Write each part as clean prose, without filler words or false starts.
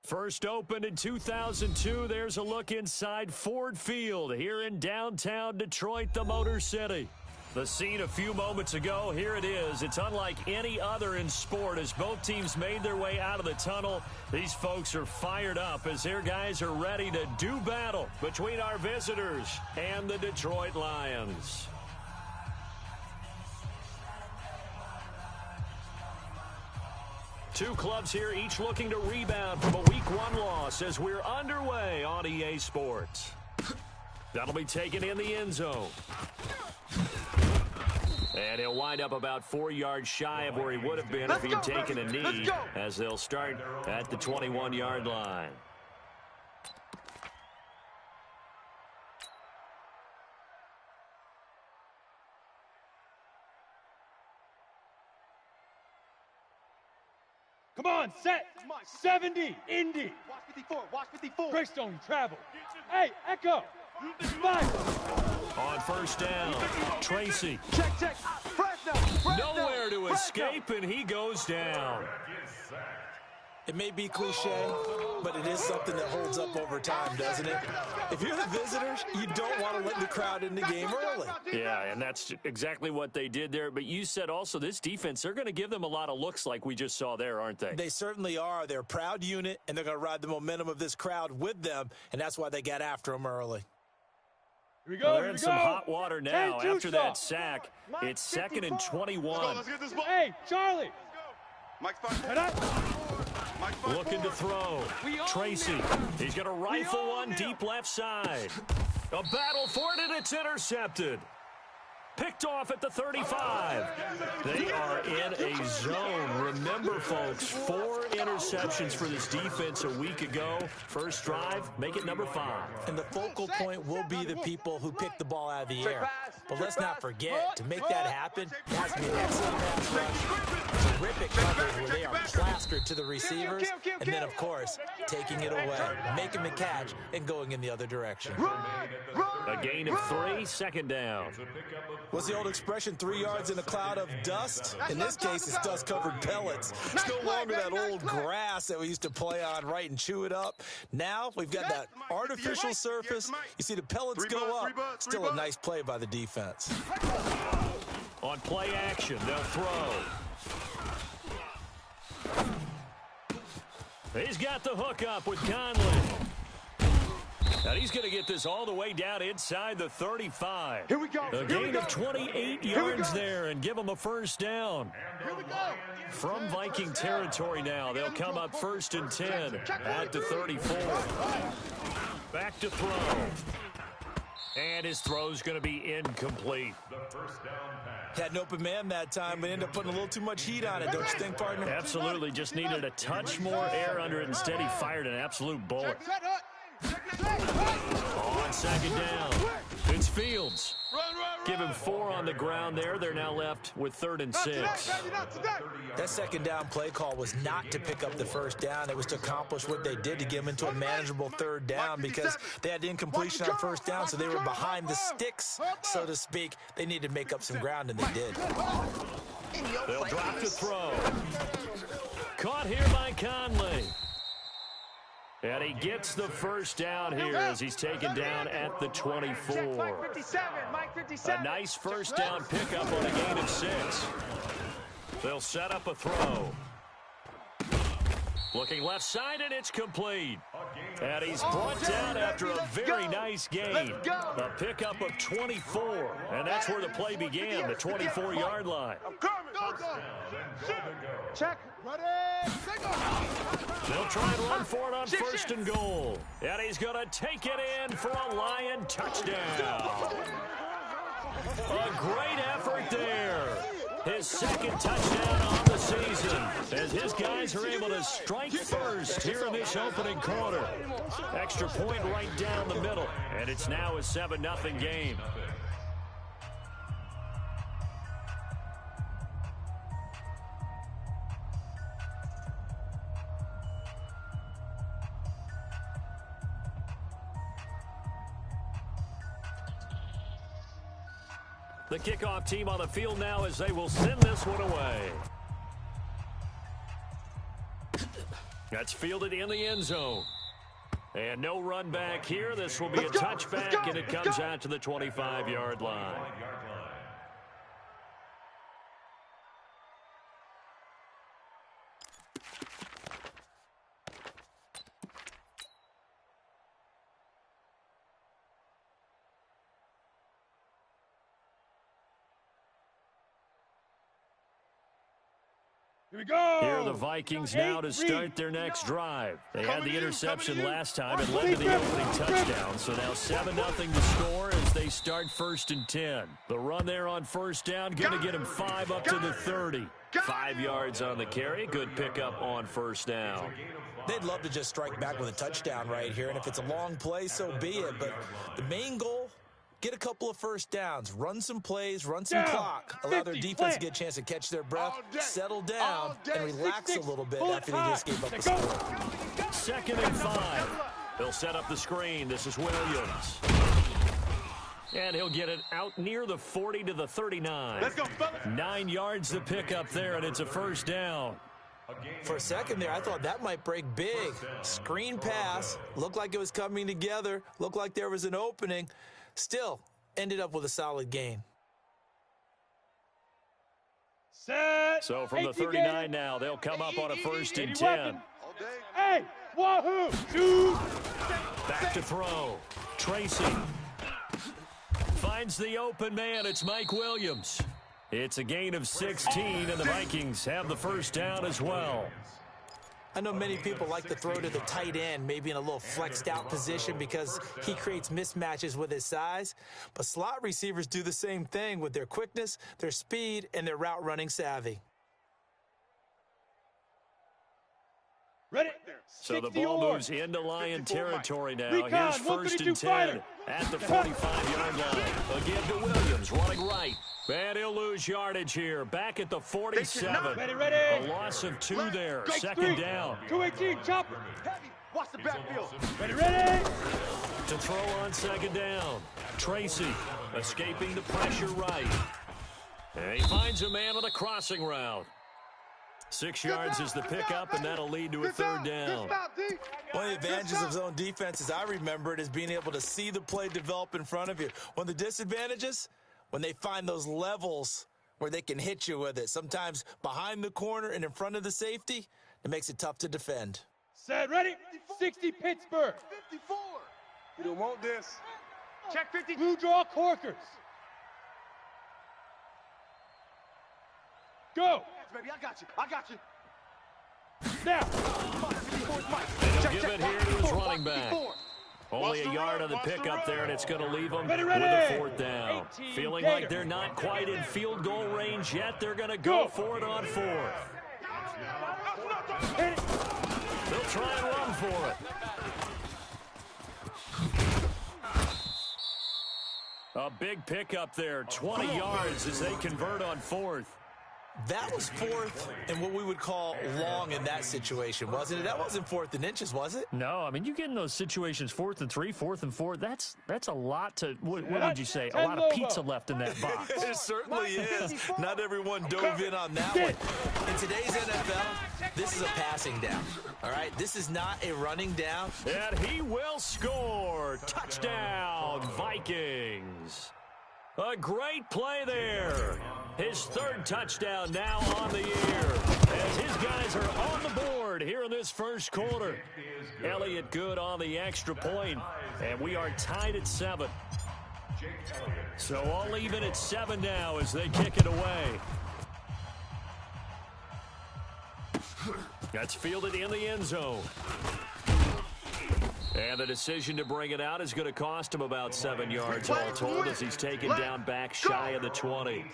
First opened in 2002, there's a look inside Ford Field here in downtown Detroit, the Motor City. The scene a few moments ago, here it is. It's unlike any other in sport as both teams made their way out of the tunnel. These folks are fired up as their guys are ready to do battle between our visitors and the Detroit Lions. Two clubs here, each looking to rebound from a Week 1 loss as we're underway on EA Sports. That'll be taken in the end zone. And he'll wind up about 4 yards shy of where he would have been if he had taken a knee, as they'll start at the 21-yard line. Come on, set. 70, Indy. Watch 54, watch 54. Greystone, travel. Hey, Echo. 5. On first down, Tracy. Check. Fresno. Nowhere to escape, and he goes down. It may be cliche, but it is something that holds up over time, doesn't it? If you're the visitors, you don't want to let the crowd in the game early. Yeah, and that's exactly what they did there. But you said also this defense, they're going to give them a lot of looks like we just saw there, aren't they? They certainly are. They're a proud unit, and they're going to ride the momentum of this crowd with them, and that's why they got after them early. Here we go, They're in some hot water now after that sack. It's 2nd and 21. Let's get this ball. Hey, Charlie. Mike's fine. Head up. Looking to throw. Tracy. He's going to rifle one deep left side. A battle for it, and it's intercepted. Picked off at the 35. They are in a zone. Remember, folks, 4 interceptions for this defense a week ago. First drive, make it number 5. And the focal point will be the people who pick the ball out of the air. But let's not forget, to make that happen, it has to be an excellent pass rush, terrific coverage where they are plastered to the receivers, and then, of course, taking it away, making the catch, and going in the other direction. A gain of 3, 2nd down. What's the old expression, 3 yards in a cloud of dust? In this case, it's dust-covered pellets. It's no longer that old grass that we used to play on, right, and chew it up. Now we've got that artificial surface. You see the pellets go up. Still a nice play by the defense. On play action, they'll throw. He's got the hook up with Conley. And he's going to get this all the way down inside the 35. Here we go. A gain of 28 yards there and give him a first down. Here we go. From Viking territory now, they'll come up 1st and 10 at the 34. Back to throw. And his throw's going to be incomplete. Had an open man that time, but ended up putting a little too much heat on it, don't you think, partner? Absolutely. Just needed a touch more air under it. Instead, he fired an absolute bullet. On 2nd down, it's Fields. Give him 4 on the ground there. They're now left with 3rd and 6. That 2nd down play call was not to pick up the first down. It was to accomplish what they did to get them into a manageable 3rd down because they had incompletion on 1st down, so they were behind the sticks, so to speak. They needed to make up some ground, and they did. They'll drop to throw. Caught here by Conley. And he gets the first down here as he's taken down at the 24. A nice first down pickup on a gain of 6. They'll set up a throw. Looking left side, and it's complete. And he's brought down after a very nice gain. A pickup of 24. And that's where the play began, the 24-yard line. Check. Ready. They'll try and run for it on 1st and goal. And he's going to take it in for a Lion touchdown. A great effort there. His 2nd touchdown on the season as his guys are able to strike first here in this opening quarter. Extra point right down the middle, and it's now a 7-0 game. The kickoff team on the field now as they will send this one away. That's fielded in the end zone. And no run back here. This will be a touchback, and it comes out to the 25-yard line. Here we go. Here are the Vikings now to start their next drive. They had the interception last time and led to the opening touchdown. So now 7-0 to score as they start 1st and 10. The run there on first down, going to get him 5 up to the 30. 5 yards on the carry. Good pickup on first down. They'd love to just strike back with a touchdown right here, and if it's a long play, so be it. But the main goal, get a couple of first downs, run some plays, run some clock, allow their defense to get a chance to catch their breath, settle down, and relax a little bit after they just gave up the score. 2nd and 5. They'll set up the screen. This is Williams. And he'll get it out near the 40 to the 39. Let's go, fellas. 9 yards to pick up there, and it's a first down. For a second there, I thought that might break big. Screen pass, looked like it was coming together, looked like there was an opening. Still, ended up with a solid gain. Set. So from the 39 now, they'll come up on a 1st and 10. Hey, wahoo! Shoot! Back to throw. Tracy finds the open man. It's Mike Williams. It's a gain of 16, and the Vikings have the first down as well. I know many people like to throw to the tight end, maybe in a little flexed out position because he creates mismatches with his size. But slot receivers do the same thing with their quickness, their speed, and their route running savvy. Ready? So the ball moves into Lion territory now. Recon, Here's 1st and 10 at the 45-yard line. Again to Williams, running right. And he'll lose yardage here. Back at the 47. Ready. A loss of 2 there. 2nd down. 218, chopper. Heavy. Watch the backfield. Ready. To throw on 2nd down. Tracy escaping the pressure right. And he finds a man on a crossing route. 6 yards is the pickup, and that'll lead to a 3rd down. One of the advantages of zone defense, as I remember it, is being able to see the play develop in front of you. One of the disadvantages, when they find those levels where they can hit you with it, sometimes behind the corner and in front of the safety, it makes it tough to defend. Set, ready. 60 Pittsburgh. 54. You don't want this. Check 50. Blue draw corkers. Go. Baby, I got you. Now. He'll give it here to his running back. Only a yard on the pickup there, and it's going to leave them with a 4th down. Feeling like they're not quite in field goal range yet. They're going to go for it on 4th. They'll try and run for it. A big pickup there, 20 yards as they convert on 4th. That was 4th and what we would call long in that situation, wasn't it? That wasn't 4th and inches, was it? No, I mean, you get in those situations 4th and 3, 4th and 4. That's a lot to, what would you say, a lot of pizza left in that box. It certainly is. Not everyone dove in on that one. In today's NFL, this is a passing down, all right? This is not a running down. And he will score. Touchdown, Vikings. A great play there. His 3rd touchdown now on the year as his guys are on the board here in this first quarter. Elliott good on the extra point, and we are tied at 7. So all even at 7 now as they kick it away. That's fielded in the end zone. And the decision to bring it out is going to cost him about 7 yards all told as he's taken down back shy of the 20.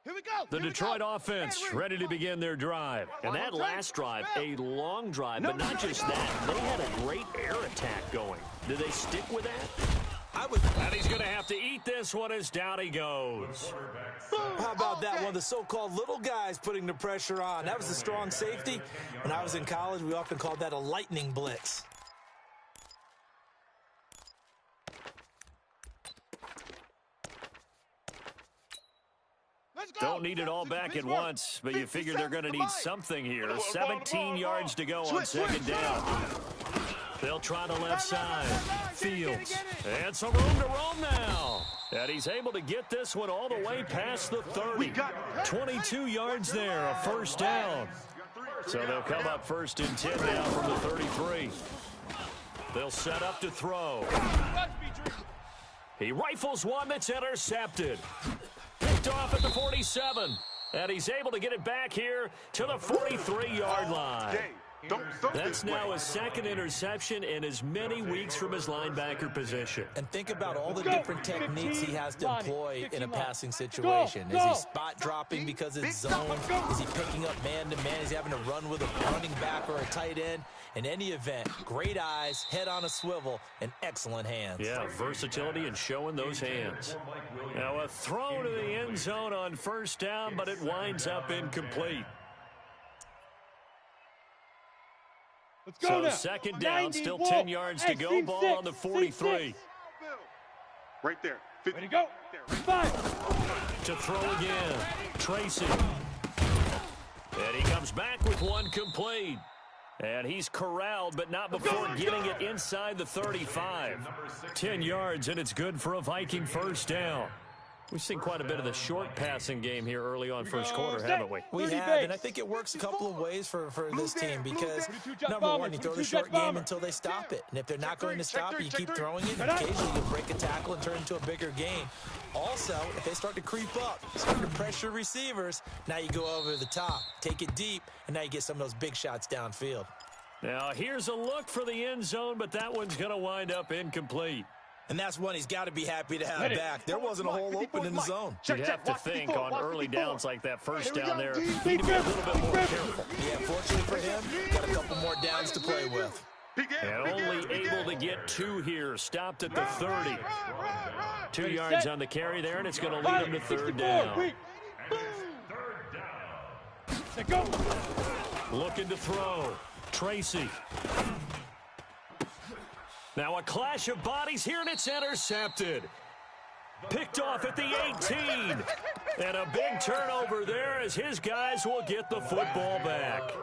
Here we go. The Detroit offense ready to begin their drive. And that last drive, a long drive, but not just that. They had a great air attack going. Do they stick with that? And he's going to have to eat this one as down he goes. How about that one? The so-called little guys putting the pressure on. That was a strong safety. When I was in college, we often called that a lightning blitz. Don't need it all back at once, but you figure they're going to need something here. 17 yards to go on second down. They'll try the left side. Fields. And some room to roam now. And he's able to get this one all the way past the 30. 22 yards there, a first down. So they'll come up first and 10 now from the 33. They'll set up to throw. He rifles one that's intercepted. Picked off at the 47. And he's able to get it back here to the 43-yard line. That's now his second interception in as many weeks from his linebacker position. And think about all the different techniques he has to employ in a passing situation. Is he spot dropping because it's zone? Is he picking up man-to-man? Is he having to run with a running back or a tight end? In any event, great eyes, head on a swivel, and excellent hands. Yeah, versatility and showing those hands. Now a throw to the end zone on first down, but it winds up incomplete. So second down, still 10 yards to go. Ball on the 43. Right there. Ready to go. 5. To throw again. Tracy. And he comes back with one complete. And he's corralled, but not before getting it inside the 35. 10 yards, and it's good for a Viking first down. We've seen quite a bit of the short passing game here early on first quarter, haven't we? We have, and I think it works a couple of ways for this team because, number one, you throw the short game until they stop it. And if they're not going to stop it, you keep throwing it, and occasionally you break a tackle and turn into a bigger game. Also, if they start to creep up, start to pressure receivers, now you go over the top, take it deep, and now you get some of those big shots downfield. Now, here's a look for the end zone, but that one's going to wind up incomplete. And that's one he's got to be happy to have back. There wasn't a hole open in the zone. You'd have to think on early downs like that first down there, he'd be a little bit more careful. Yeah, fortunately for him, got a couple more downs to play with. And only able to get 2 here, stopped at the 30. 2 yards on the carry there, and it's going to lead him to third down. Looking to throw. Tracy. Now a clash of bodies here, and it's intercepted. Picked off at the 18. And a big turnover there as his guys will get the football back.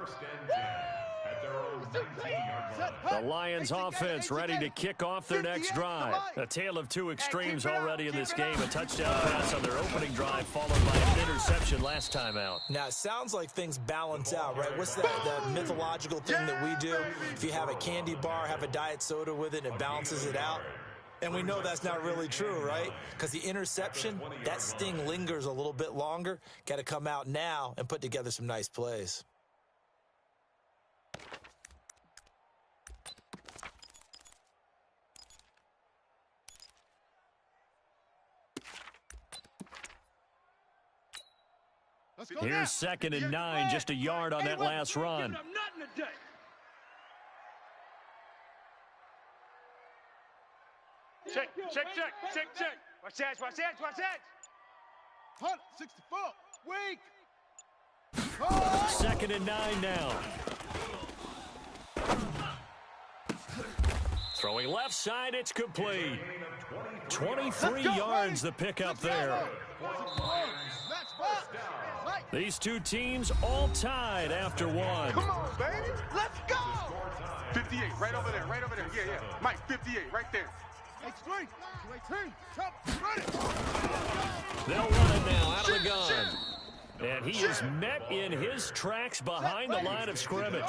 The Lions offense ready to kick off their next drive. A tale of two extremes already in this game. A touchdown pass on their opening drive followed by an interception last time out. Now, it sounds like things balance out, right? What's that mythological thing that we do? If you have a candy bar, have a diet soda with it, and it balances it out. And we know that's not really true, right? Because the interception, that sting lingers a little bit longer. Got to come out now and put together some nice plays. Here's 2nd and 9, just a yard on that last run. Check. Watch that. 64. Weak. 2nd and 9 now. Throwing left side, it's complete. 23 yards the pickup there. These two teams all tied after one. Come on, baby. Let's go. 58, right over there. Yeah. Mike, 58, right there. They'll run it now out of the gun. And he is met in his tracks behind the line of scrimmage.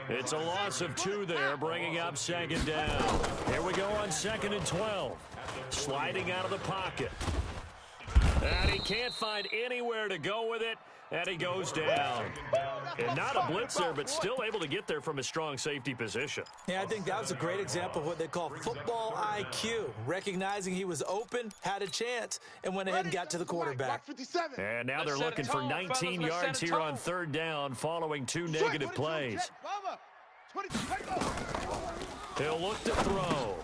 It's a loss of 2 there, bringing up 2nd down. Here we go on 2nd and 12. Sliding out of the pocket. And he can't find anywhere to go with it, and he goes down. And not a blitzer, but still able to get there from a strong safety position. Yeah, I think that was a great example of what they call football IQ. Recognizing he was open, had a chance, and went ahead and got to the quarterback. And now they're looking for 19 yards here on 3rd down following 2 negative plays. He'll look to throw.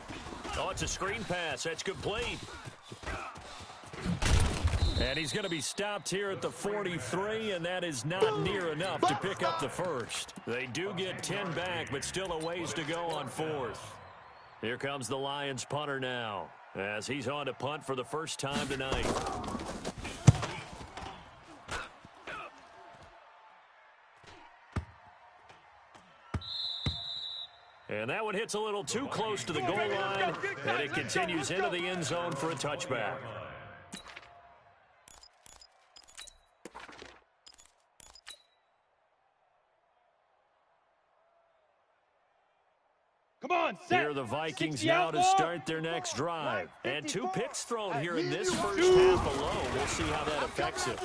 Oh, it's a screen pass. That's complete. And he's going to be stopped here at the 43, and that is not near enough to pick up the first. They do get 10 back, but still a ways to go on fourth. Here comes the Lions punter now, as he's on to punt for the first time tonight. And that one hits a little too close to the goal line, and it continues into the end zone for a touchback. Come on, set. Here are the Vikings now to start their next drive. And 2 picks thrown here in this first half alone. We'll see how that affects him.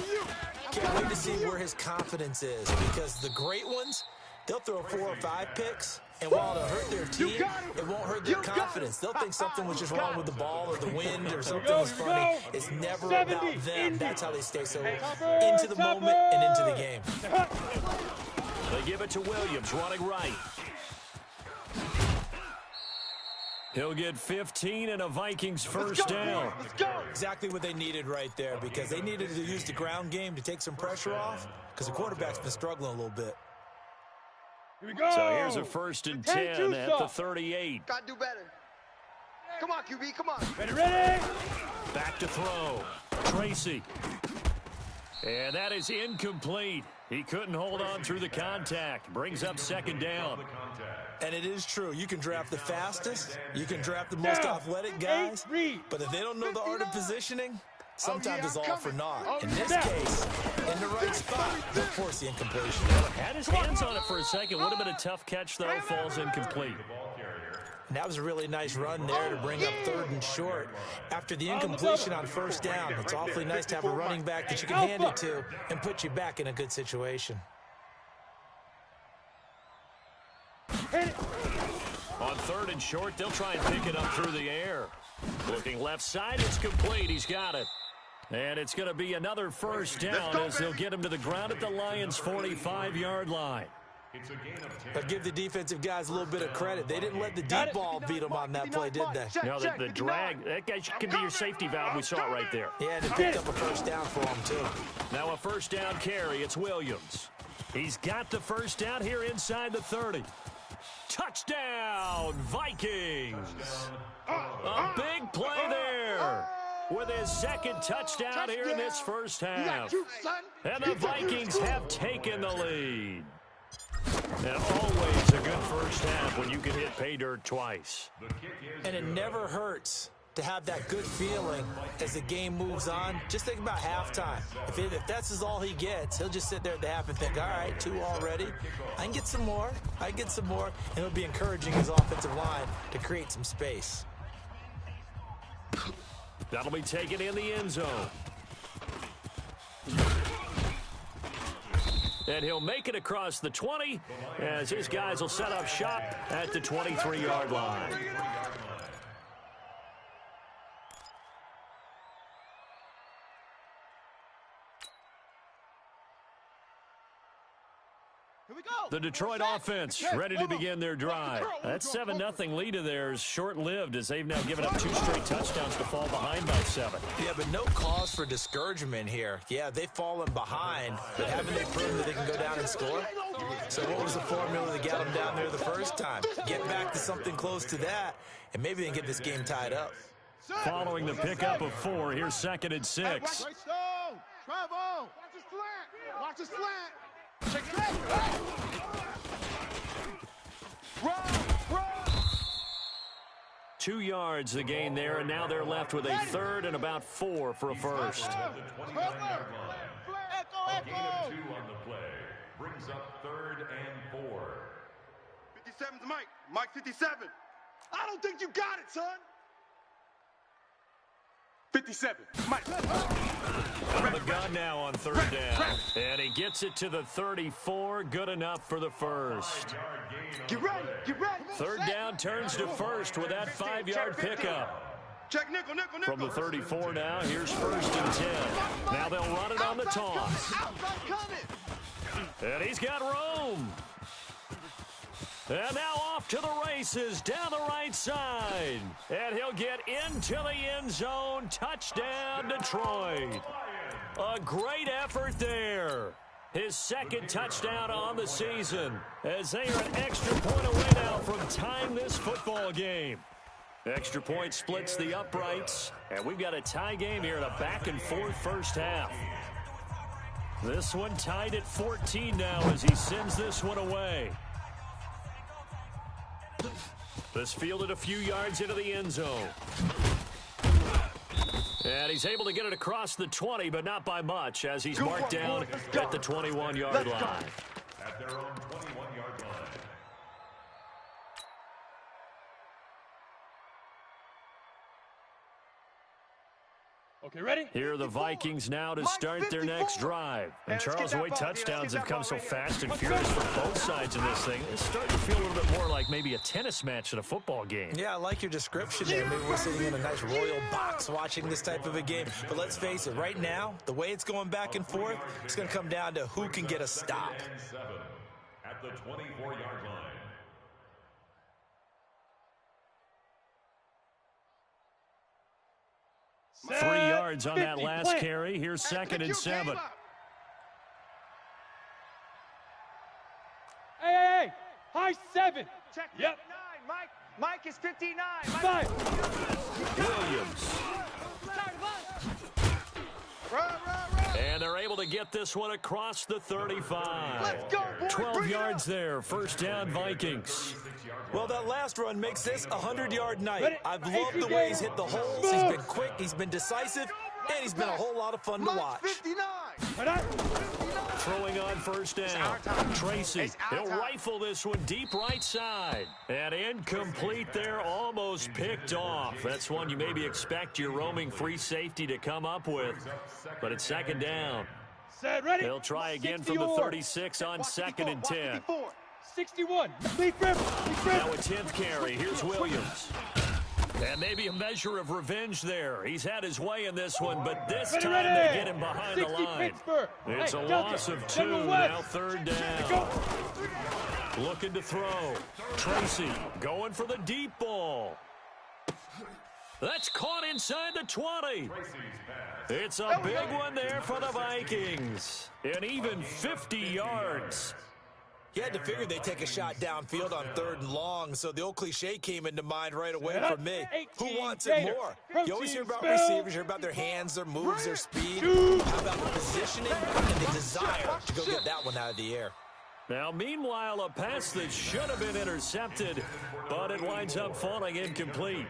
Can't wait to see where his confidence is, because the great ones, they'll throw 4 or 5 picks, and while it'll hurt their team, it won't hurt their confidence. They'll think something was just wrong with the ball or the wind or something was funny. It's never about them. That's how they stay so into the moment and into the game. They give it to Williams, running right. He'll get 15 and a Vikings first down. Exactly what they needed right there, because they needed to use the ground game to take some pressure off, because the quarterback's been struggling a little bit. Here we go. So here's a first and 10 at the 38. Got to do better. Come on, QB, come on. Ready? Back to throw. Tracy. And that is incomplete. He couldn't hold on through the contact. Brings up second down. And it is true. You can draft the fastest. You can draft the most athletic guys. But if they don't know the art of positioning, sometimes it's all for naught. In this case, in the right spot, they'll force the incompletion. Had his hands on it for a second. Would have been a tough catch, though. Falls incomplete. And that was a really nice run there to bring up 3rd and short. After the incompletion on first down, it's awfully nice to have a running back that you can hand it to and put you back in a good situation. On 3rd and short, they'll try and pick it up through the air. Looking left side, it's complete. He's got it. And it's going to be another first down as they'll get him to the ground at the Lions' 45-yard line. But give the defensive guys a little bit of credit. They didn't let the deep ball beat them on that play, did they? No, the drag, that guy can be your safety valve. We saw it right there. Yeah, they picked up a first down for him, too. Now a first down carry. It's Williams. He's got the first down here inside the 30. Touchdown, Vikings. A big play there with his second touchdown here in this first half. And the Vikings have taken the lead. And always a good first half when you can hit pay dirt twice. And it never hurts to have that good feeling as the game moves on. Just think about halftime. If that's all he gets, he'll just sit there at the half and think, all right, 2 already. I can get some more. I can get some more. And it'll be encouraging his offensive line to create some space. That'll be taken in the end zone. And he'll make it across the 20 as his guys will set up shop at the 23-yard line. The Detroit offense ready to begin their drive. That 7-0 lead of theirs short-lived as they've now given up 2 straight touchdowns to fall behind by 7. Yeah, but no cause for discouragement here. Yeah, they've fallen behind, but haven't they proven that they can go down and score? So what was the formula that got them down there the first time? Get back to something close to that, and maybe they can get this game tied up. Following the pickup of 4, here's 2nd and 6. Travel. Watch the slant. Run. 2 yards the gain there, and now they're left with a 3rd and about 4 for a first. Echo. Gain of 2 on the play. Brings up 3rd and 4. 57's Mike. Mike 57. I don't think you got it, son. 57. Mike. On the gun now on 3rd down. And he gets it to the 34. Good enough for the first. Get ready. 3rd down turns to first with that 5-yard pickup. Check nickel. From the 34 now, here's 1st and 10. Now they'll run it on the toss. And he's got room. And now off to the races down the right side. And he'll get into the end zone. Touchdown, Detroit. A great effort there. His second touchdown on the season, as they are an extra point away now from tying this football game. Extra point splits the uprights, and we've got a tie game here in a back-and-forth first half. This one tied at 14 now as he sends this one away. This fielded a few yards into the end zone. And he's able to get it across the 20, but not by much, as he's marked down at the 21-yard line. At their own 21-yard line. Okay, ready? Here are the Vikings now to start their next drive. And Charles, the way touchdowns have come so fast and furious for both sides in this thing, it's starting to feel a little bit more like maybe a tennis match than a football game. Yeah, I like your description there. Maybe we're sitting in a nice royal box watching this type of a game. But let's face it, right now, the way it's going back and forth, it's going to come down to who can get a stop. At the 24-yard line. 3 yards on that last carry. Here's 2nd and 7. Hey, high 7. Check. Yep. 9, Mike is 59. 5. Williams. Run. And they're able to get this one across the 35. Let's go, boys. 12 yards there. First down, Vikings. Well, that last run makes this a 100-yard night. Ready? I've loved the way he's hit the holes. He's been quick, he's been decisive, and he's been a whole lot of fun to watch. 59. Throwing on first down. Tracy, he'll rifle this one deep right side. And incomplete there, almost picked off. That's one you maybe expect your roaming free safety to come up with. But it's 2nd down. Set, ready? They'll try again from the 36 on 2nd and 10. 61. Lead grip. Now a 10th carry. Here's Williams. And maybe a measure of revenge there. He's had his way in this one, but this time they get him behind the line. It's a loss of 2, now 3rd down. Looking to throw. Tracy going for the deep ball. That's caught inside the 20. It's a big one there for the Vikings. And even 50 yards. You had to figure they'd take a shot downfield on 3rd and long, so the old cliche came into mind right away for me. Who wants it more? You always hear about receivers, hear about their hands, their moves, their speed. How about the positioning and the desire to go get that one out of the air? Now, meanwhile, a pass that should have been intercepted, but it winds up falling incomplete.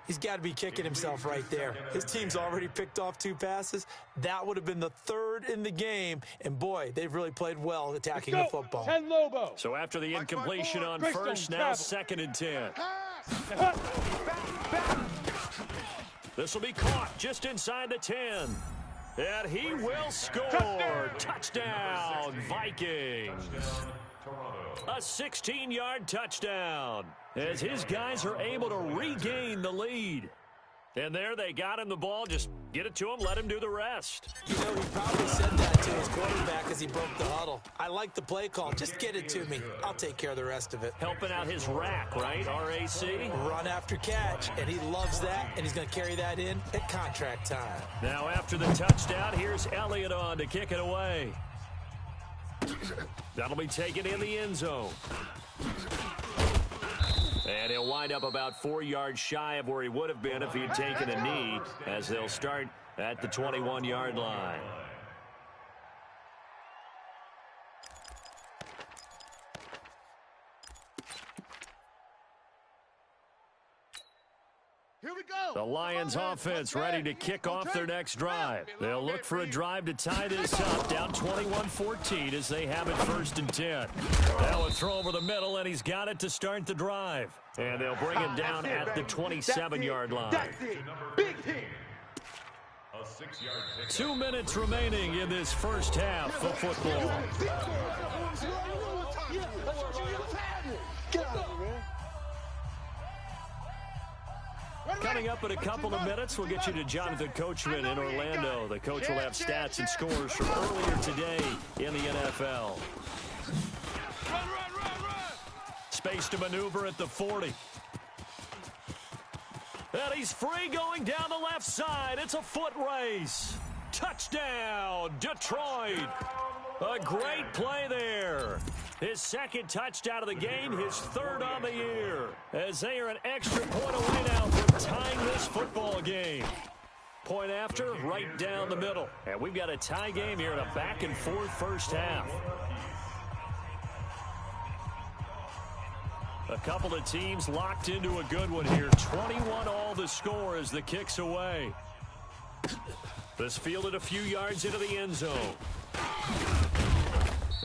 He's got to be kicking himself right there. His team's already picked off 2 passes. That would have been the 3rd in the game. And, boy, they've really played well attacking the football. 10 Lobo. So after the incompletion on first, now 2nd and 10. This will be caught just inside the 10. And he will score. Touchdown, Vikings. A 16-yard touchdown as his guys are able to regain the lead. And there they got him the ball. Just get it to him, let him do the rest. You know, he probably said that to his quarterback as he broke the huddle. I like the play call. Just get it to me. I'll take care of the rest of it. Helping out his rack, right? R-A-C? Run after catch, and he loves that, and he's going to carry that in at contract time. Now after the touchdown, here's Elliott on to kick it away. That'll be taken in the end zone. And he'll wind up about 4 yards shy of where he would have been if he had taken a knee, as they'll start at the 21-yard line. Here we go. The Lions offense ready to kick off their next drive. They'll look for a drive to tie this up, down 21-14 as they have it 1st and 10. Now a throw over the middle, and he's got it to start the drive. And they'll bring him down at the 27-yard line. That's it. Big hit. 2 minutes remaining in this first half of football. Coming up in a couple of minutes, we'll get you to Jonathan Coachman in Orlando. The coach will have stats and scores from earlier today in the NFL. space to maneuver at the 40. And he's free going down the left side. It's a foot race. Touchdown, Detroit. A great play there. His second touchdown of the game, his third on the year. As they are an extra point away now from tying this football game. Point after, right down the middle. And we've got a tie game here in a back-and-forth first half. A couple of teams locked into a good one here. 21 all the score as the kick's away. This fielded a few yards into the end zone.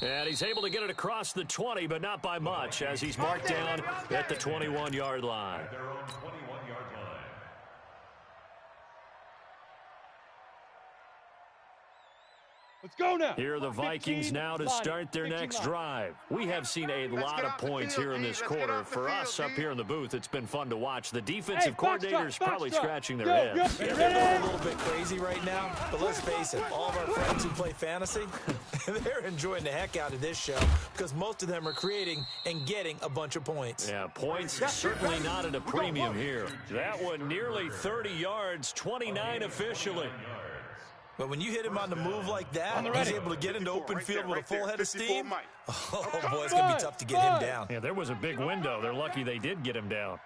And he's able to get it across the 20, but not by much, as he's marked down at the 21-yard line. Let's go now. Here are the Vikings now to start their next drive. We have seen a lot of points here in this quarter. For us up here in the booth, it's been fun to watch. The defensive coordinators probably scratching their heads. Yeah, they're going a little bit crazy right now, but let's face it, all of our friends who play fantasy, they're enjoying the heck out of this show because most of them are creating and getting a bunch of points. Yeah, points certainly not at a premium here. That one nearly 30 yards, 29 officially. But when you hit him on the move like that, he's able to get into open field with a full head of steam. Oh, boy, it's going to be tough to get him down. Yeah, there was a big window. They're lucky they did get him down.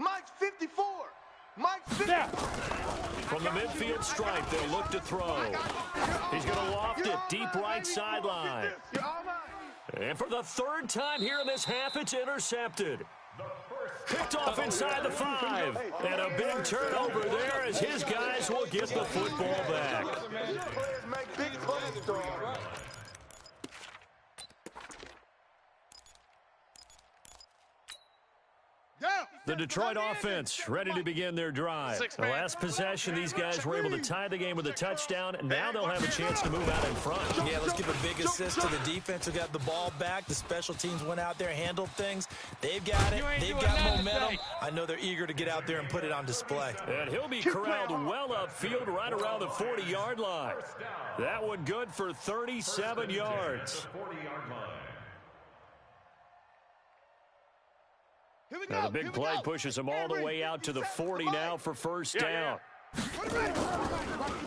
Mike's 54. Mike's 54. From the midfield stripe, they look to throw. He's going to loft it deep right sideline. And for the third time here in this half, it's intercepted. Picked off inside the 5. And a big turnover there as his guys will get the football back. The Detroit offense ready to begin their drive. The last possession, these guys were able to tie the game with a touchdown, and now they'll have a chance to move out in front. Yeah, let's give a big assist to the defense who got the ball back. The special teams went out there, handled things. They've got it. They've got momentum. I know they're eager to get out there and put it on display. And he'll be corralled well upfield right around the 40-yard line. That one good for 37 yards. Now the big play pushes him all the way out to the 40 now for first down.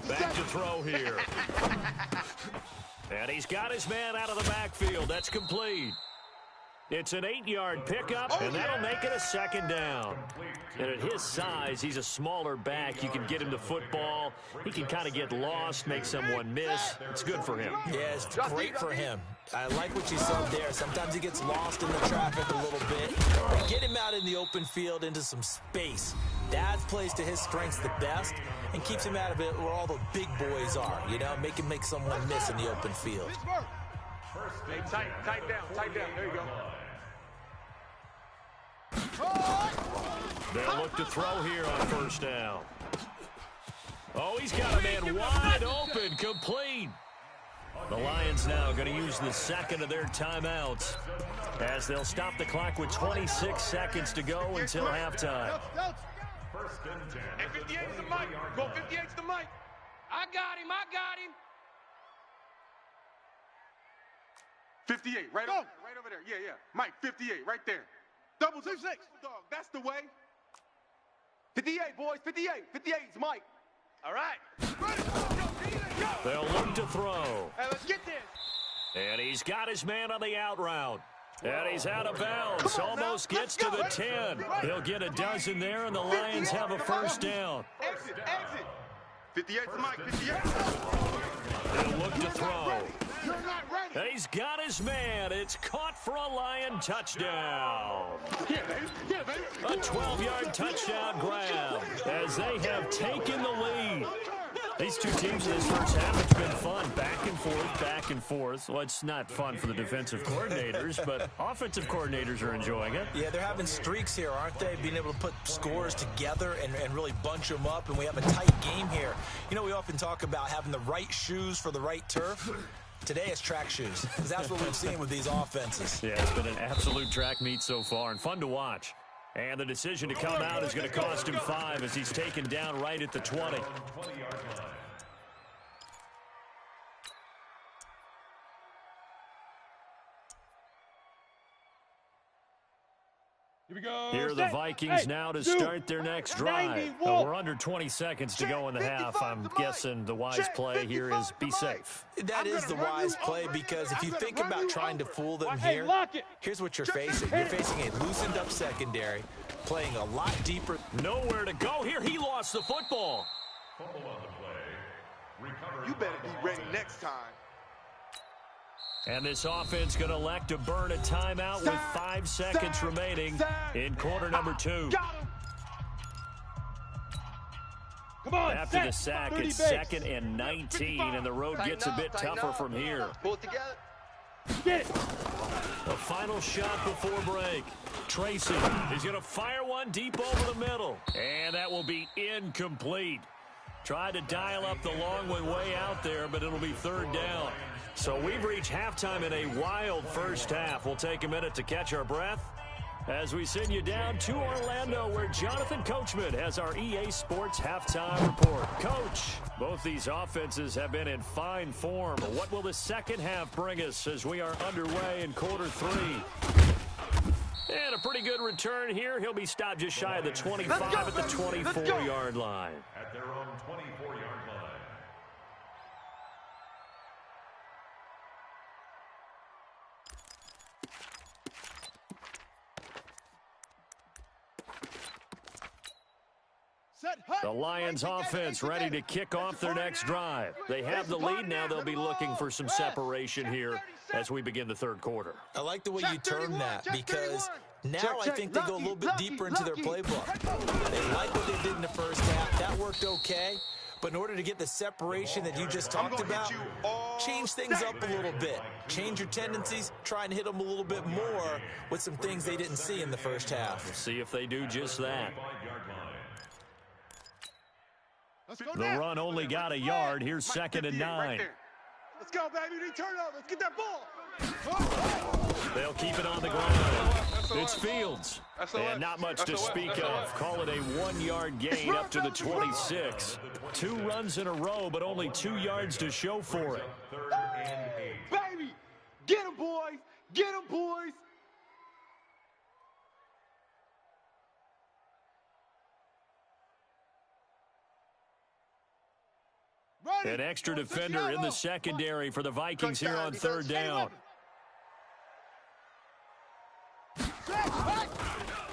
Back to throw here. And he's got his man out of the backfield. That's complete. It's an 8-yard pickup, and that'll make it a second down. And at his size, he's a smaller back. You can get him the football. He can kind of get lost, make someone miss. It's good for him. Yeah, it's great for him. I like what you said there. Sometimes he gets lost in the traffic a little bit. But get him out in the open field into some space. That plays to his strengths the best and keeps him out of it where all the big boys are, you know, make him make someone miss in the open field. Hey, tight down. There you go. They'll look to throw here on first down. Oh, he's got a man wide open, complete. The Lions now going to use the second of their timeouts as they'll stop the clock with 26 seconds to go until halftime. Hey, 58's the mic. Go 58's the mic. I got him. 58, right over there. Yeah. Mike, 58, right there. Double 6. Dog, that's the way. 58, boys, 58. 58's Mike. All right. They'll look to throw. Hey, let's get this. And he's got his man on the out route. And he's out of bounds. Almost gets to the 10. He'll get a dozen there, and the Lions have a first down. Exit. 58's the Mike, 58. They'll look to throw. And he's got his man. It's caught for a Lion touchdown. A 12-yard touchdown grab as they have taken the lead. These two teams in this first half, it's been fun. Back and forth. Well, it's not fun for the defensive coordinators, but offensive coordinators are enjoying it. Yeah, they're having streaks here, aren't they? Being able to put scores together and really bunch them up, and we have a tight game here. You know, we often talk about having the right shoes for the right turf. Today it's track shoes, because that's what we've seen with these offenses. Yeah, it's been an absolute track meet so far, and fun to watch. And the decision to come out is going to cost him 5 as he's taken down right at the 20. Here we go. Here are the Vikings now to start their next drive. We're under 20 seconds to go in the half. I'm guessing the wise play here is be safe. That is the wise play, because if you think about trying to fool them here, here's what you're facing. You're facing a loosened up secondary, playing a lot deeper. Nowhere to go here. He lost the football. Fumble on the play. Recovered. You better be ready next time. And this offense going to elect to burn a timeout with 5 seconds remaining in quarter number 2. Come on, after the sack, it's 2nd and 19, and the road gets a bit tougher from here. Pull it together. Get it. The final shot before break. Tracy, he's going to fire one deep over the middle, and that will be incomplete. Tried to dial up the long way out there, but it'll be 3rd down. So we've reached halftime in a wild first half. We'll take a minute to catch our breath as we send you down to Orlando, where Jonathan Coachman has our EA Sports halftime report. Coach, both these offenses have been in fine form. What will the second half bring us as we are underway in quarter 3? And a pretty good return here. He'll be stopped just shy of the 25 at the 24-yard line. At their own 24-yard line. The Lions offense ready to kick off their next drive. They have the lead now. They'll be looking for some separation here as we begin the 3rd quarter. I like the way you term that, because now I think they go a little bit deeper into their playbook. They like what they did in the first half. That worked okay. But in order to get the separation that you just talked about, change things up a little bit. Change your tendencies. Try and hit them a little bit more with some things they didn't see in the first half. We'll see if they do just that. The run only got a yard. Here's 2nd and 9. Let's go, baby. We turn over. Let's get that ball. They'll keep it on the ground. It's Fields. And not much to speak of. Call it a 1-yard gain up to the 26. 2 runs in a row, but only 2 yards to show for it. 3rd and 8. Baby, get him, boys. Get him, boys. An extra defender in the secondary for the Vikings here on 3rd down.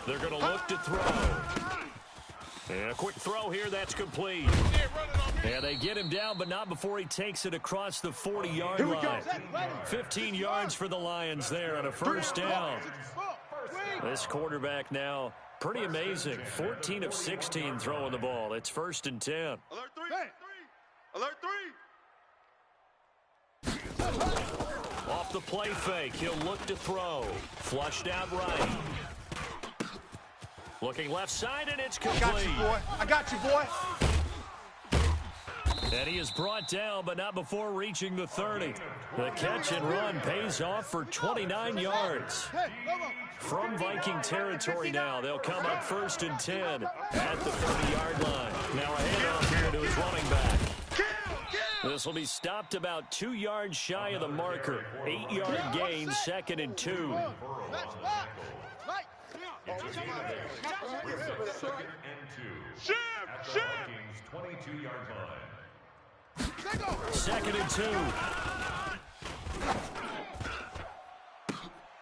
They're going to look to throw. And a quick throw here, that's complete. And they get him down, but not before he takes it across the 40-yard line. 15 yards for the Lions there on a 1st down. This quarterback now, pretty amazing. 14 of 16 throwing the ball. It's 1st and 10. Alert 3. Alert 3. Off the play fake, he'll look to throw. Flushed out right. Looking left side, and it's complete. I got you, boy. I got you, boy. And he is brought down, but not before reaching the 30. The catch and run pays off for 29 yards. From Viking territory now, they'll come up 1st and 10 at the 30-yard line. Now a handoff here to his running back. This will be stopped about 2 yards shy of the marker. 8-yard gain, 2nd and 2. Vikings 22-yard line. 2nd and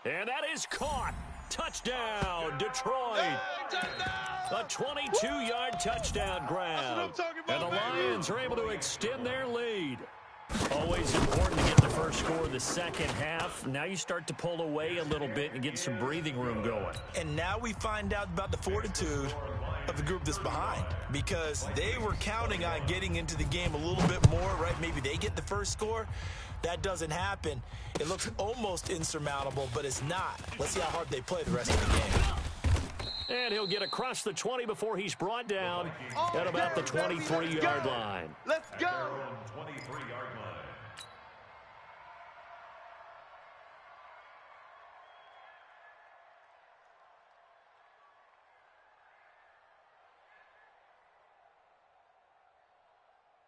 2. And that is caught. Touchdown, Detroit. A 22-yard touchdown grab. And the Lions are able to extend their lead. Always important to get the first score of the second half. Now you start to pull away a little bit and get some breathing room going. And now we find out about the fortitude of the group that's behind, because they were counting on getting into the game a little bit more, right? Maybe they get the first score. That doesn't happen. It looks almost insurmountable, but it's not. Let's see how hard they play the rest of the game. And he'll get across the 20 before he's brought down at about the 23-yard line. Let's go. 23-yard line.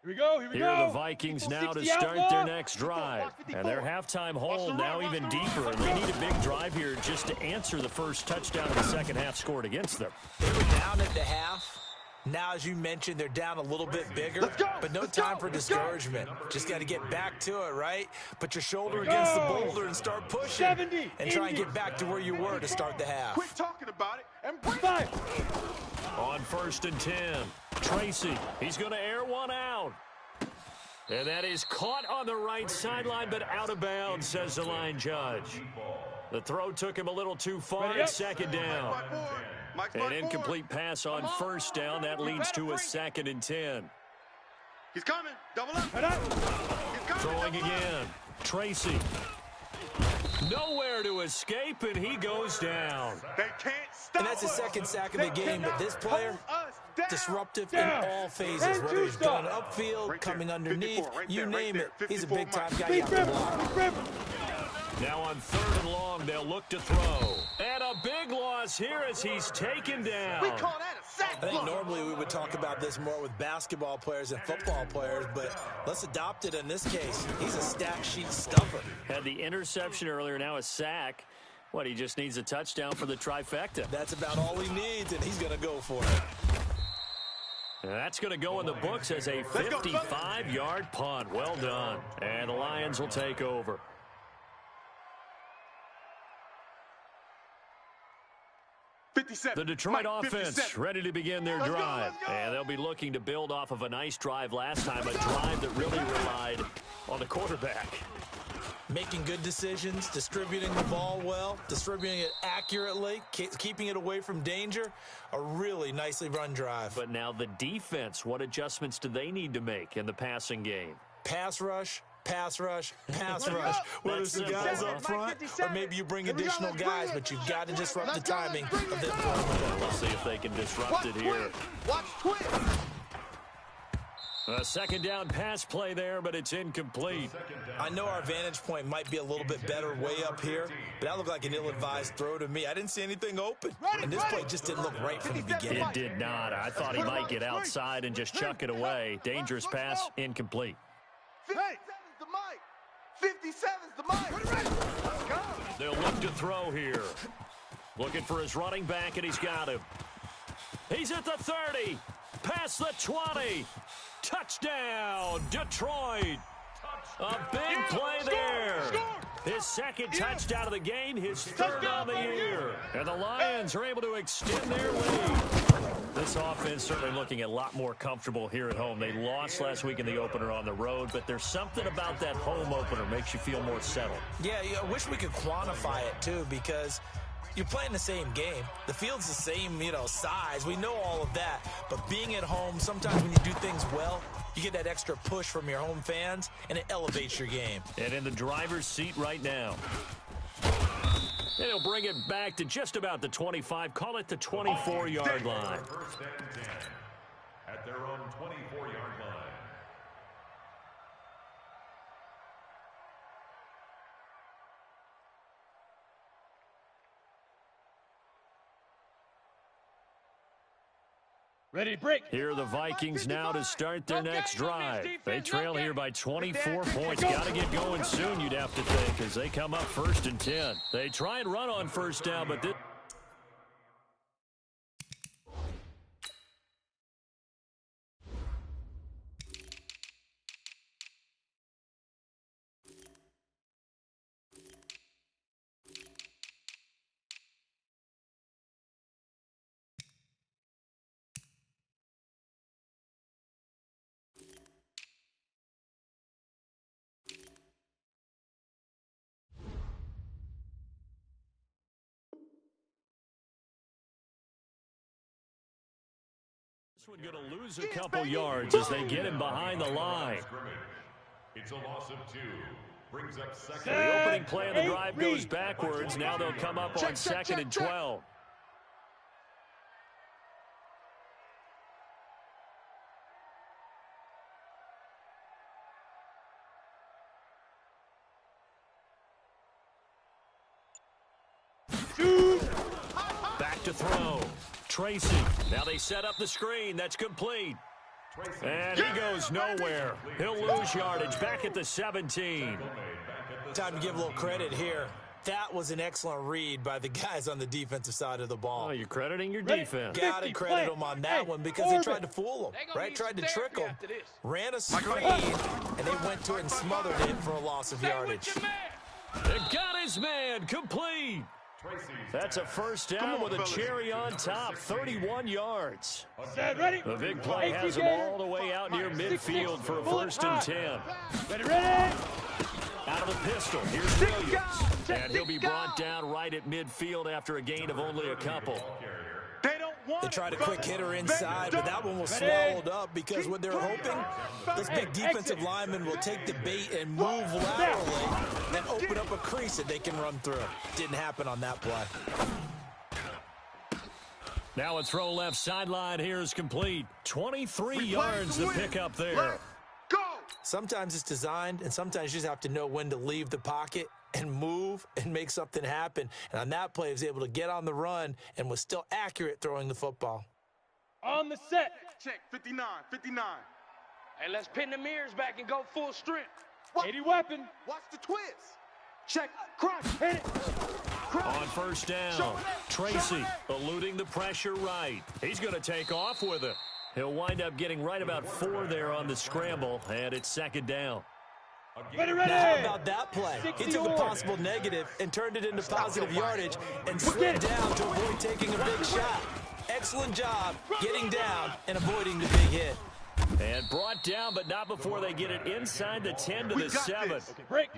Here we go. Here we Here go. are the Vikings now to start their next drive. And their halftime hole now even deeper. And they need a big drive here just to answer the first touchdown of the second half scored against them. They were down at the half. Now, as you mentioned, they're down a little bit bigger, but no time for discouragement. Just got to get back to it, right? Put your shoulder against the boulder and start pushing. And try and get back to where you were to start the half. Quit talking about it and bring Five. On 1st and 10, Tracy, he's going to air one out. And that is caught on the right sideline, but out of bounds, says the line judge. The throw took him a little too far. It's second down. An incomplete pass on first down. That leads to a 2nd and 10. He's coming. Double up. Throwing again. Tracy. Nowhere to escape, and he goes down. They can't stop. And that's his second sack of the game, but this player, disruptive in all phases, And whether two he's going stop. upfield, coming underneath, you name it. He's a 54 big-time Mike. guy. Big You have to River. block. Big River. Now on 3rd and long, they'll look to throw. And a big loss here as he's taken down. We call that a sack I think block. normally we would talk about this more with basketball players and football players, but let's adopt it in this case. He's a stat sheet stuffer. Had the interception earlier, now a sack. What, he just needs a touchdown for the trifecta. That's about all he needs, and he's going to go for it. And that's going to go in the books as a 55-yard punt. Well done. And the Lions will take over. The Detroit offense ready to begin their drive. And they'll be looking to build off of a nice drive last time, a drive that really relied on the quarterback. Making good decisions, distributing the ball well, distributing it accurately, keeping it away from danger. A really nicely run drive. But now the defense, what adjustments do they need to make in the passing game? Pass rush, pass rush, pass rush. Whether it's the That's guys simple, up front or maybe you bring additional guys, but you've got to disrupt the timing of them throwing the ball. We'll see if they can disrupt it here. Watch twist. A second down pass play there, but it's incomplete. I know our vantage point might be a little bit better way up here, but that looked like an ill-advised throw to me. I didn't see anything open, and this play just didn't look right from the beginning. It did not. I thought he might get outside and just chuck it away. Dangerous pass, incomplete. 57's the mic. 57's the mic. Let's go. They'll look to throw here. Looking for his running back, and he's got him. He's at the 30. Past the 20. Touchdown, Detroit. A big play there. His second touchdown of the game, his third on the year. And the Lions are able to extend their lead. This offense certainly looking a lot more comfortable here at home. They lost last week in the opener on the road, but there's something about that home opener makes you feel more settled. Yeah, I wish we could quantify it, too, because you're playing the same game. The field's the same, size. We know all of that. But being at home, sometimes when you do things well, you get that extra push from your home fans, and it elevates your game. And in the driver's seat right now. And he'll bring it back to just about the 25. Call it the 24-yard line. First and 10 at their own 24-yard line. Ready, break. Here are the Vikings now to start their next drive. They trail here by 24 points. Got to get going soon, you'd have to think, as they come up 1st and 10. They try and run on first down, but this... This one going to lose a couple yards as they get him behind the line. It's a loss of 2. Brings up second. The opening play of the drive goes backwards. Now they'll come up on 2nd and 12. Back to throw. Tracy. Now they set up the screen. That's complete. And he goes nowhere. He'll lose yardage back at the 17. Time to give a little credit here. That was an excellent read by the guys on the defensive side of the ball. Oh, you're crediting your defense. Got to credit them on that one because they tried to fool them, right? Tried to trick them. Ran a screen, and they went to it and smothered it for a loss of yardage. They got his man complete. That's a first down with a cherry on top, 31 yards. The big play has him all the way out near midfield for a 1st and 10. Ready? Out of the pistol, here's Williams. And he'll be brought down right at midfield after a gain of only a couple. They tried a quick hitter inside, but that one was swallowed up because what they're hoping, this big defensive lineman will take the bait and move laterally and open up a crease that they can run through. Didn't happen on that play. Now a throw left sideline here is complete. 23 yards to pick up there. Sometimes it's designed, and sometimes you just have to know when to leave the pocket and move and make something happen. And on that play, he was able to get on the run and was still accurate throwing the football. On the set. Check, 59. Hey, let's pin the mirrors back and go full strength. 80 weapon. Watch the twist. Check, crush, hit it. On first down, Tracy eluding the pressure right. He's going to take off with it. He'll wind up getting right about 4 there on the scramble, and it's 2nd down. Ready. Now, how about that play? He took a possible negative and turned it into positive yardage and slid down to avoid taking a big shot. Excellent job getting down and avoiding the big hit. And brought down, but not before they get it inside the 10 to the 7.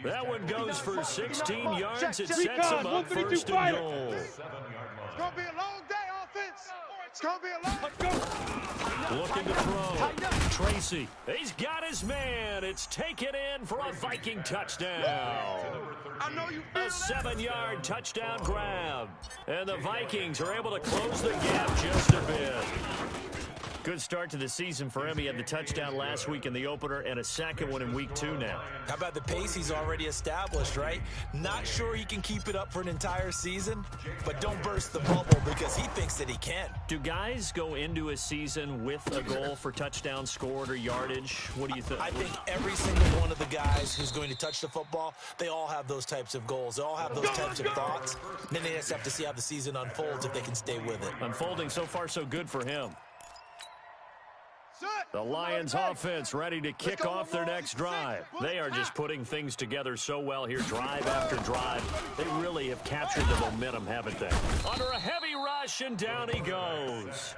That one goes for 16 yards. It sets them up 1st and goal. It's going to be a long day, offense. It's going to be a long. Looking to throw. Tracy. He's got his man. It's taken in for a Viking touchdown. I know you A 7-yard touchdown grab. And the Vikings are able to close the gap just a bit. Good start to the season for him. He had the touchdown last week in the opener and a second one in week 2 now. How about the pace he's already established, right? Not sure he can keep it up for an entire season, but don't burst the bubble because he thinks that he can. Do guys go into a season with a goal for touchdown scored or yardage? What do you think? I think every single one of the guys who's going to touch the football, they all have those types of goals. They all have those types of thoughts. Then they just have to see how the season unfolds if they can stay with it. Unfolding so far so good for him. The Lions offense ready to kick off their next drive. They are just putting things together so well here, drive after drive. They really have captured the momentum, haven't they? Under a heavy rush, and down he goes.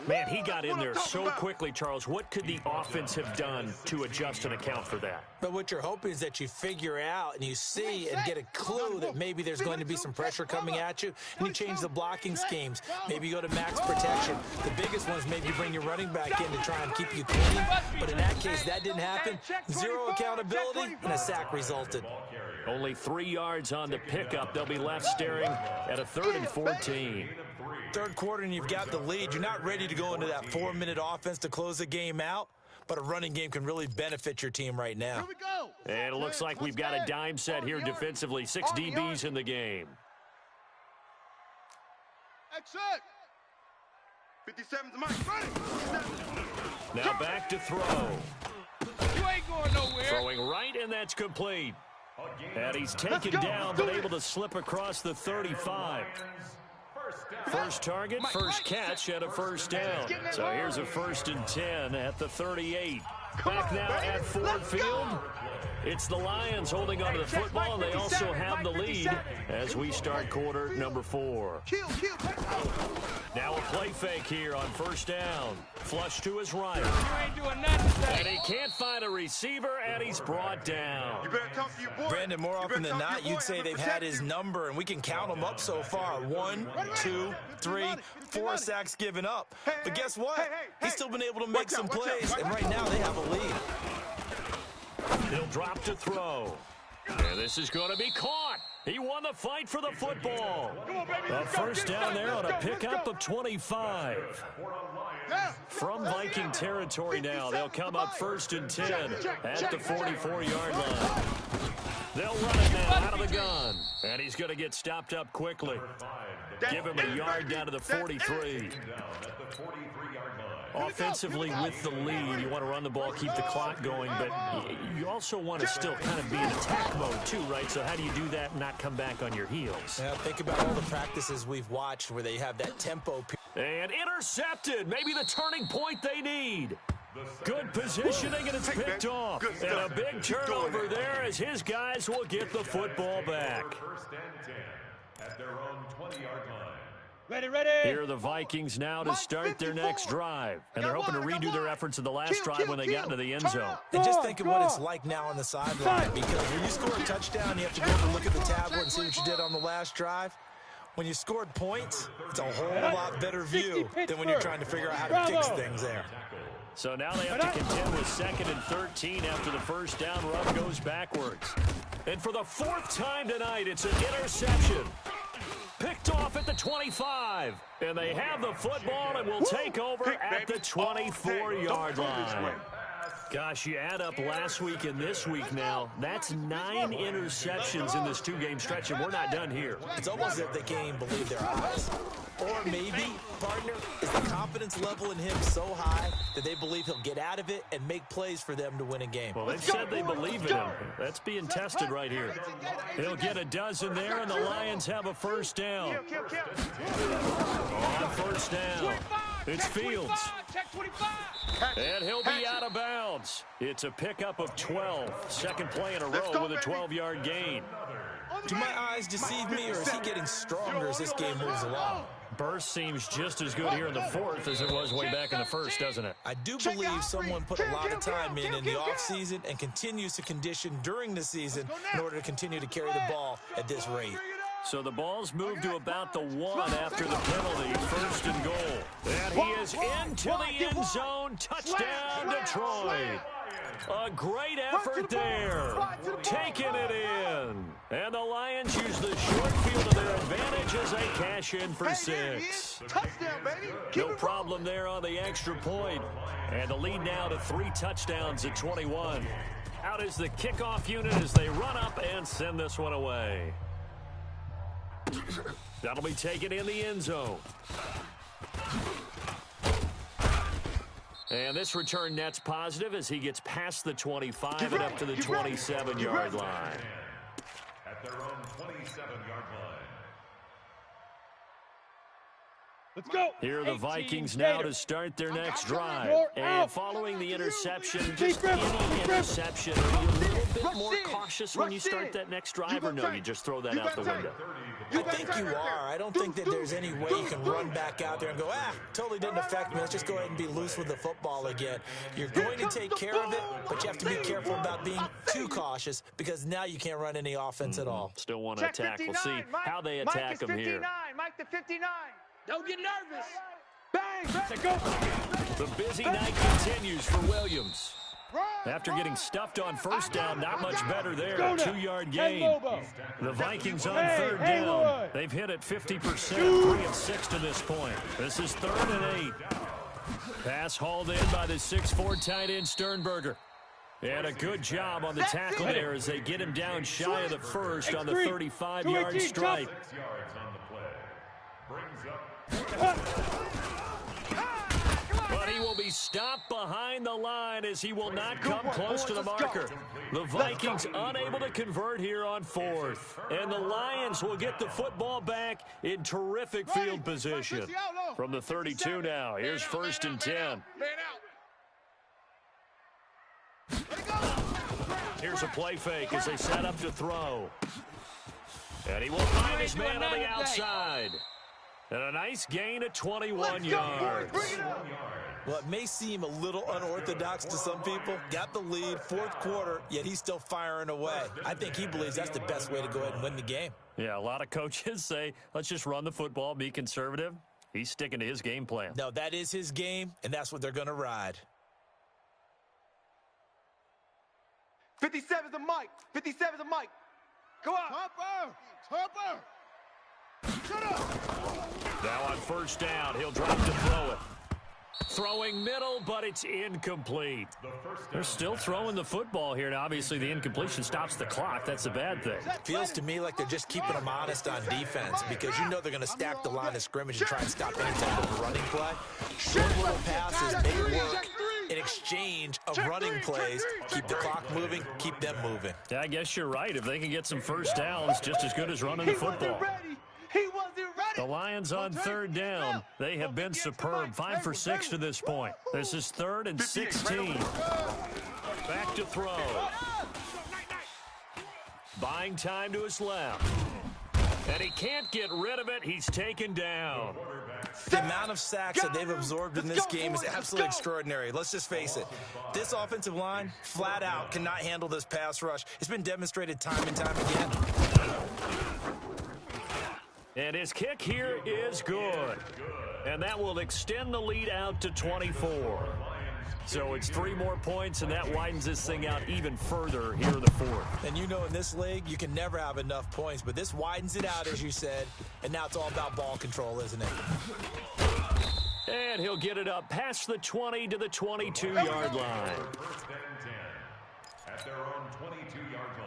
Man, he got in there so quickly, Charles. What could the offense have done to adjust and account for that? But what you're hoping is that you figure out and you see and get a clue that maybe there's going to be some pressure coming at you, and you change the blocking schemes. Maybe you go to max protection. The biggest one is maybe bring your running back in to try and keep you clean. But in that case, that didn't happen. 0 accountability, and a sack resulted. Only 3 yards on the pickup. They'll be left staring at a 3rd and 14. Third quarter and you've got the lead. You're not ready to go into that 4-minute offense to close the game out, but a running game can really benefit your team right now. And it looks like we've got a dime set here defensively. 6 DBs in the game. Exit. 57's Mike. Now back to throw. You ain't going nowhere. Throwing right, and that's complete. And he's taken down, but able to slip across the 35. First target, first catch, and a 1st down. So here's a 1st and 10 at the 38. Back now at Ford Field. It's the Lions holding onto the football, and they also have the lead as we start quarter number 4. Now a play fake here on 1st down. Flush to his right. You ain't doing nothing. And he can't find a receiver, and he's brought down. You better talk to your boy. Brandon, more often than not, you'd say they've had his number, and we can count them up so far. 1, 2, 3, 4 sacks given up. But guess what? He's still been able to make some plays, and right now they have a lead. He'll drop to throw. And this is going to be caught. He won the fight for the football. A 1st down there on a pickup of 25. From Viking territory now, they'll come up 1st and 10 at the 44-yard line. They'll run it now out of the gun. And he's going to get stopped up quickly. Give him a yard down to the 43. Offensively with the lead, you want to run the ball, keep the clock going, but you also want to still kind of be in attack mode too, right? So how do you do that and not come back on your heels? Yeah, think about all the practices we've watched where they have that tempo. And intercepted. Maybe the turning point they need. Good positioning, and it's picked off. And a big turnover there as his guys will get the football back. First and 10 at their own 20-yard line. Ready. Here are the Vikings now to start their next drive. And they're hoping to redo their efforts in the last drive when they got into the end zone. And just think of what it's like now on the sideline, because when you score a touchdown, you have to go over and look at the tablet and see what you did on the last drive. When you scored points, it's a whole lot better view than when you're trying to figure out how to fix things there. So now they have to contend with 2nd and 13 after the first down run goes backwards. And for the 4th time tonight, it's an interception. Picked off at the 25. And they have the football and will take over at the 24-yard line. Gosh, you add up last week and this week now, that's 9 interceptions in this 2-game stretch, and we're not done here. It's almost as if they can't even believe their eyes. Or maybe, partner, is the confidence level in him so high that they believe he'll get out of it and make plays for them to win a game. Well, they've said they believe in him. That's being tested right here. He'll get a dozen there, and the Lions have a first down. On first down, it's Fields. And he'll be out of bounds. It's a pickup of 12. Second play in a row with a 12-yard gain. Do my eyes deceive me, or is he getting stronger as this game moves along? Burst seems just as good here in the 4th as it was way back in the 1st, doesn't it? I do believe someone put a lot of time in the offseason and continues to condition during the season in order to continue to carry the ball at this rate. So the ball's moved to about the 1 after the penalty. 1st and goal. And he is into the end zone. Touchdown, Detroit. A great effort there. Taking it in. And the Lions use the short field to their advantage as they cash in for 6. Touchdown, baby. No problem there on the extra point. And the lead now to 3 touchdowns at 21. Out is the kickoff unit as they run up and send this one away. That'll be taken in the end zone. And this return net's positive as he gets past the 25 and up to the 27-yard line. At their own 27-yard line. Let's go. Here are the Vikings now to start their next drive. And following the interception, just any interception, are you a little bit more cautious when you start that next drive, or no, you just throw that out the window? I think you are. I don't think that there's any way you can run back out there and go, totally didn't affect me. Let's just go ahead and be loose with the football again. You're going to take care of it, but you have to be careful about being too cautious because now you can't run any offense at all. Still want to attack. We'll see how they attack him here. Mike the 59. Don't get nervous. Bang. Go. The busy night continues for Williams. After getting stuffed on first down, not much better there. 2-yard gain. The Vikings on 3rd down. They've hit it 50%, 3 of 6 to this point. This is 3rd and 8. Pass hauled in by the 6'4" tight end Sternberger. And a good job on the tackle there as they get him down shy of the first on the 35-yard strike. 6 yards on the play. Brings up. But he will be stopped behind the line as he will not come close to the marker. The Vikings unable to convert here on 4th. And the Lions will get the football back in terrific field position. From the 32 now, here's 1st and 10. Here's a play fake as they set up to throw. And he will find his man on the outside. And a nice gain of 21 yards. Well, it may seem a little unorthodox to some people. Got the lead, 4th quarter, yet he's still firing away. I think he believes that's the best way to go ahead and win the game. Yeah, a lot of coaches say, let's just run the football, be conservative. He's sticking to his game plan. No, that is his game, and that's what they're going to ride. 57's a Mike. 57's a Mike. Go out. Harper. Shut up. Now on 1st down, he'll drop to throw it. Throwing middle, but it's incomplete. They're still throwing the football here, and obviously the incompletion stops the clock. That's a bad thing. Feels to me like they're just keeping them honest on defense because you know they're going to stack the line of scrimmage and try and stop any type of running play. Short little passes may work in exchange of running plays. Keep the clock moving, keep them moving. Yeah, I guess you're right. If they can get some first downs, just as good as running the football. He wasn't ready. The Lions on third down. They have been superb. 5 for 6 to this point. This is 3rd and 16. Back to throw. Buying time to his left. And he can't get rid of it. He's taken down. The amount of sacks that they've absorbed in this game is absolutely extraordinary. Let's just face it. This offensive line, flat out, cannot handle this pass rush. It's been demonstrated time and time again. And his kick here is good. And that will extend the lead out to 24. So it's 3 more points, and that widens this thing out even further here in the 4th. And you know in this league, you can never have enough points, but this widens it out, as you said, and now it's all about ball control, isn't it? And he'll get it up past the 20 to the 22-yard line. First and 10 at their own 22-yard line.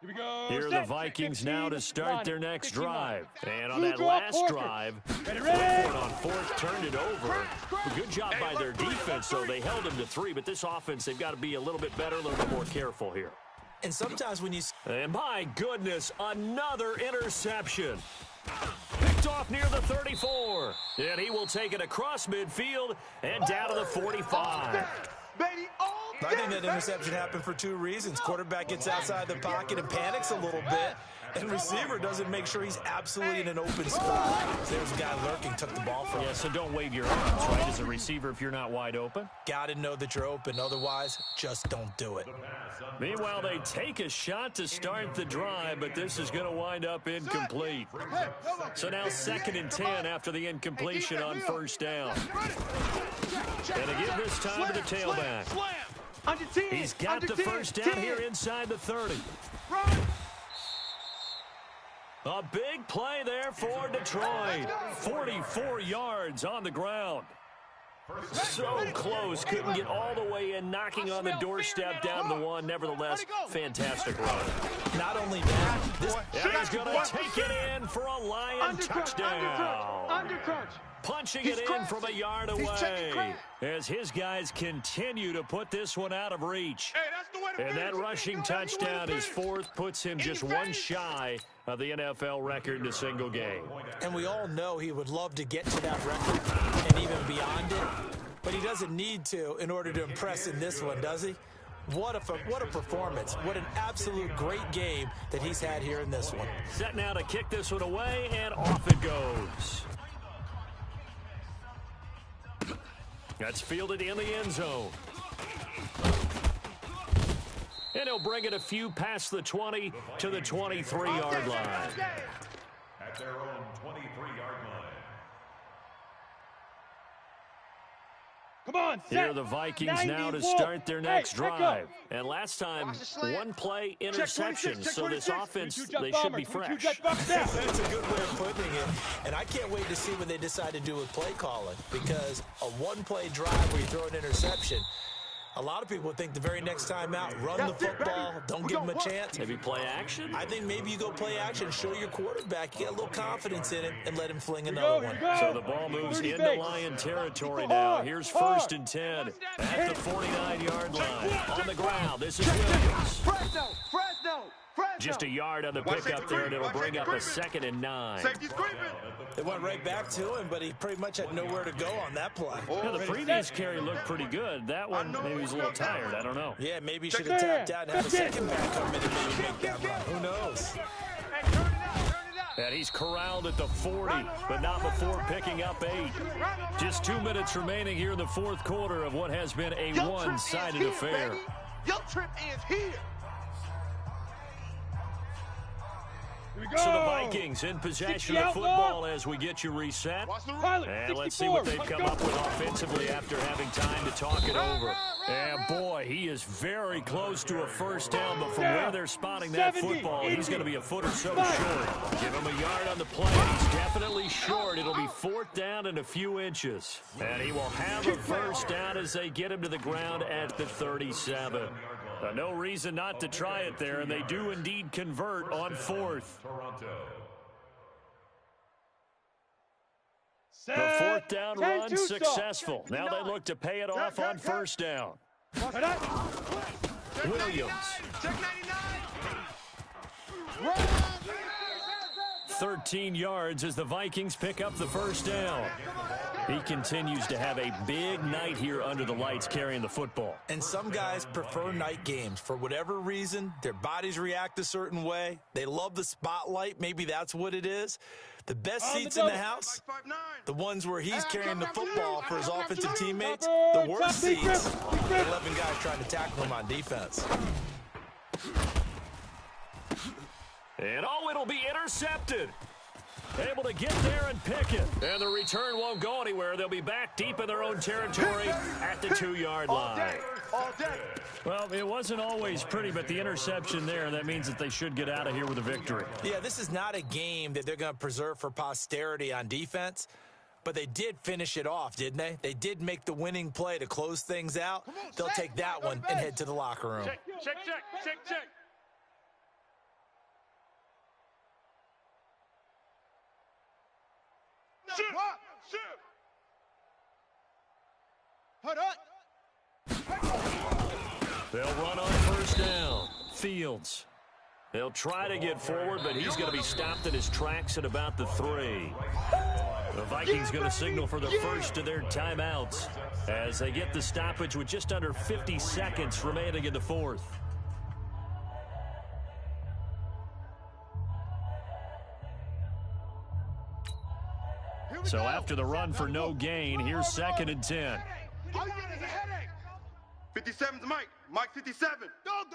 Here we go. Here are the Vikings now to start their next drive. And on that last drive, Ready. on 4th, turned it over. Good job by their defense, though. They held him to 3, but this offense, they've got to be a little bit better, a little bit more careful here. And sometimes when you... And my goodness, another interception. Picked off near the 34. And he will take it across midfield and down to the 45. Baby, I think that interception happened for 2 reasons. Quarterback gets outside the pocket and panics a little bit, and receiver doesn't make sure he's absolutely in an open spot. So there's a guy lurking, took the ball from him. Yeah, so don't wave your arms, right, as a receiver if you're not wide open. Got to know that you're open. Otherwise, just don't do it. Meanwhile, they take a shot to start the drive, but this is going to wind up incomplete. So now 2nd and 10 after the incompletion on 1st down. And again this time to the tailback. He's got the first down here inside the 30. A big play there for Detroit. 44 yards on the ground. So close, couldn't get all the way in, knocking on the doorstep down to the 1. Nevertheless, fantastic run. Not only that, this he's going to take it in for a Lion touchdown. Undercrunch. Punching it in from a yard away as his guys continue to put this one out of reach. And that rushing touchdown, his 4th, puts him just 1 shy of the NFL record in a single game. And we all know he would love to get to that record and even beyond it, but he doesn't need to in order to impress in this one, does he? What a performance. What an absolute great game that he's had here in this one. Set now to kick this one away, and off it goes. That's fielded in the end zone. And he'll bring it a few past the 20 to the 23-yard line. At their own 23-yard line. Come on, Here are the Vikings now to start their next drive. And last time, 1 play interception. So this offense, they should be fresh. That's a good way of putting it. And I can't wait to see what they decide to do with play calling, because a 1-play drive where you throw an interception, a lot of people think the very next time out, run the football, don't give them a chance. Maybe play action? I think maybe you go play action, show your quarterback, you get a little confidence in him, and let him fling another one. So the ball moves into Lion territory now. Here's 1st and 10 at the 49-yard line. On the ground, this is Williams. Fresno. Just a yard on the pickup there, and it'll bring up a 2nd and 9. Safety's creeping. They went right back to him, but he pretty much had nowhere to go on that play. Yeah, the previous carry looked pretty good. That one, maybe he was a little tired. I don't know. Yeah, maybe he should have tapped out and had a second back come in and maybe make that run. Who knows? And he's corralled at the 40, but not before picking up 8. Just 2 minutes remaining here in the 4th quarter of what has been a one-sided affair. Your trip ends here. So the Vikings in possession of football as we get you reset. And let's see what they've come up with offensively after having time to talk it over. And boy, he is very close to a first down, but from where they're spotting that football, he's going to be a foot or so short. Give him a yard on the play. He's definitely short. It'll be 4th down and a few inches. And he will have a first down as they get him to the ground at the 37. No reason not to try it there, and they do indeed convert on 4th. The 4th down run successful. Now they look to pay it off on first down. Williams. 13 yards as the Vikings pick up the first down. He continues to have a big night here under the lights carrying the football. And some guys prefer night games. For whatever reason, their bodies react a certain way. They love the spotlight. Maybe that's what it is. The best seats in the house, the ones where he's carrying the football for his offensive teammates. The worst seats, the 11 guys trying to tackle him on defense. And it'll be intercepted. Able to get there and pick it. And the return won't go anywhere. They'll be back deep in their own territory at the 2-yard line. Well, it wasn't always pretty, but the interception there, that means that they should get out of here with a victory. Yeah, this is not a game that they're going to preserve for posterity on defense, but they did finish it off, didn't they? They did make the winning play to close things out. They'll take that one and head to the locker room. Check. They'll run on first down. Fields. They'll try to get forward, but he's going to be stopped in his tracks at about the 3. The Vikings going to signal for the first of their timeouts as they get the stoppage with just under 50 seconds remaining in the 4th. So after the run for no gain, here's 2nd and 10. 57's Mike. Mike 57. Dog.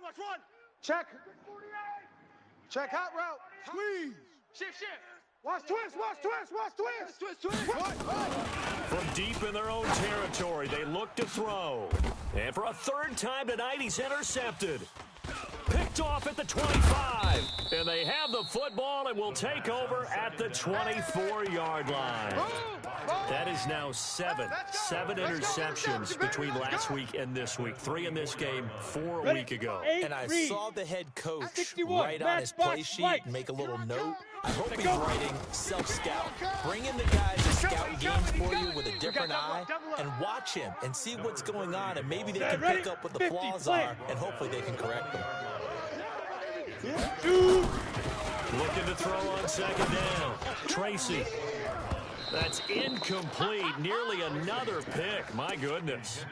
Watch run. Check. Check hot route. Squeeze. Shift. Watch twist. From deep in their own territory, they look to throw. And for a 3rd time tonight, he's intercepted. Picked off at the 25. And they have the football and will take over at the 24-yard line. That is now 7 interceptions between last week and this week. 3 in this game, 4 a week ago. And I saw the head coach write on his play sheet and make a little note. I hope he's writing self-scout. Bring in the guys to scout games for you with a different eye and watch him and see what's going on, and maybe they can pick up what the flaws are, and hopefully they can correct them. Looking to throw on 2nd down. Tracy. That's incomplete. Nearly another pick. My goodness.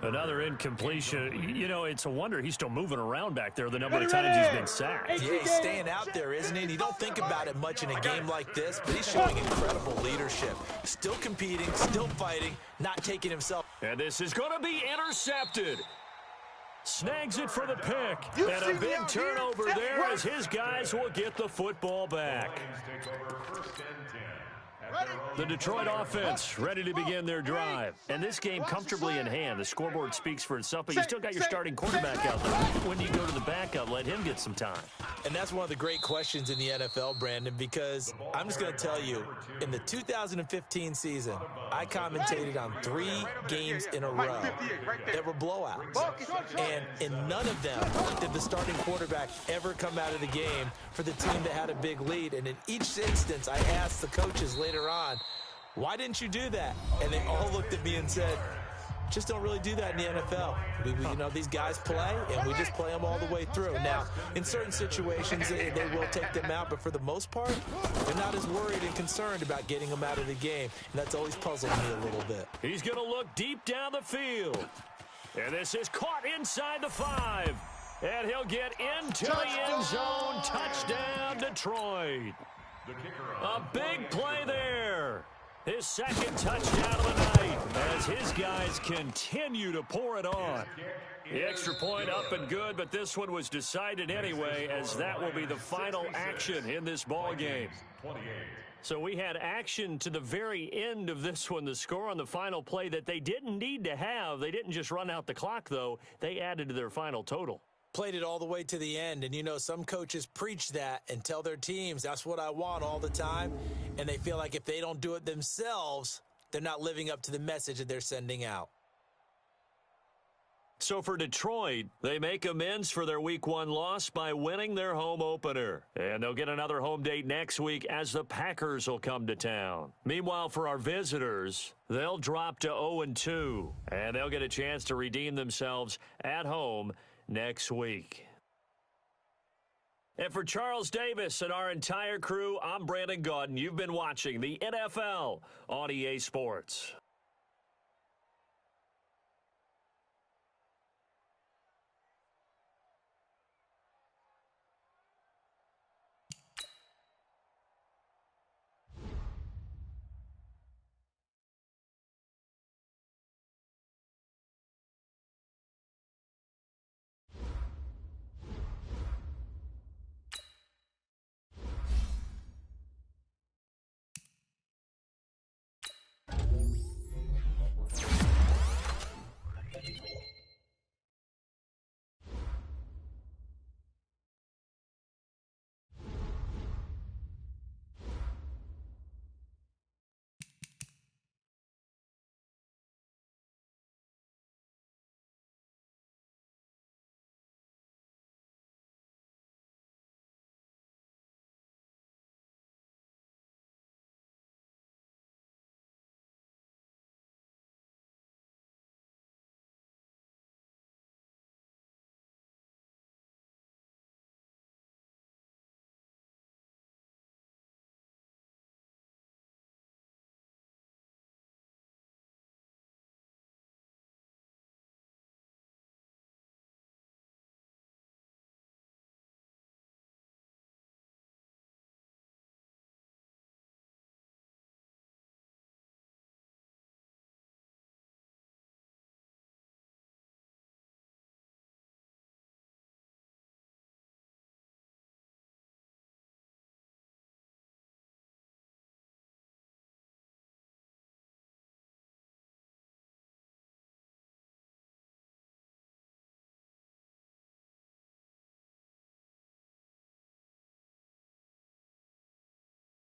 Another incompletion. You know, it's a wonder he's still moving around back there the number of times he's been sacked. Yeah, he's staying out there, isn't he? And you don't think about it much in a game like this, but he's showing incredible leadership. Still competing, still fighting, not taking himself. And this is going to be intercepted. Snags it for the pick. And a big turnover there as his guys will get the football back. The Detroit offense ready to begin their drive. And this game comfortably in hand. The scoreboard speaks for itself, but you still got your starting quarterback out there. When you go to the backup, let him get some time. And that's one of the great questions in the NFL, Brandon, because I'm just going to tell you, in the 2015 season, I commentated on 3 games in a row that were blowouts. And in none of them did the starting quarterback ever come out of the game for the team that had a big lead. And in each instance, I asked the coaches later on, why didn't you do that? And they all looked at me and said, just don't really do that in the NFL. You know, these guys play, and we just play them all the way through. Now, in certain situations, they will take them out, but for the most part, they're not as worried and concerned about getting them out of the game, and that's always puzzled me a little bit. He's going to look deep down the field. And this is caught inside the 5. And he'll get into the end zone. Touchdown, Detroit. A big play there. His 2nd touchdown of the night as as his guys continue to pour it on. The extra point up and good, but this one was decided anyway, as that will be the final action in this ball game. So we had action to the very end of this one. The score on the final play that they didn't need to have. They didn't just run out the clock, though. They added to their final total. Played it all the way to the end, and you know some coaches preach that and tell their teams that's what I want all the time, and they feel like if they don't do it themselves, they're not living up to the message that they're sending out. So for Detroit, they make amends for their Week 1 loss by winning their home opener. And they'll get another home date next week as the Packers will come to town. Meanwhile, for our visitors, they'll drop to 0-2, and they'll get a chance to redeem themselves at home next week. And for Charles Davis and our entire crew, I'm Brandon Gaudin. You've been watching the NFL on EA Sports.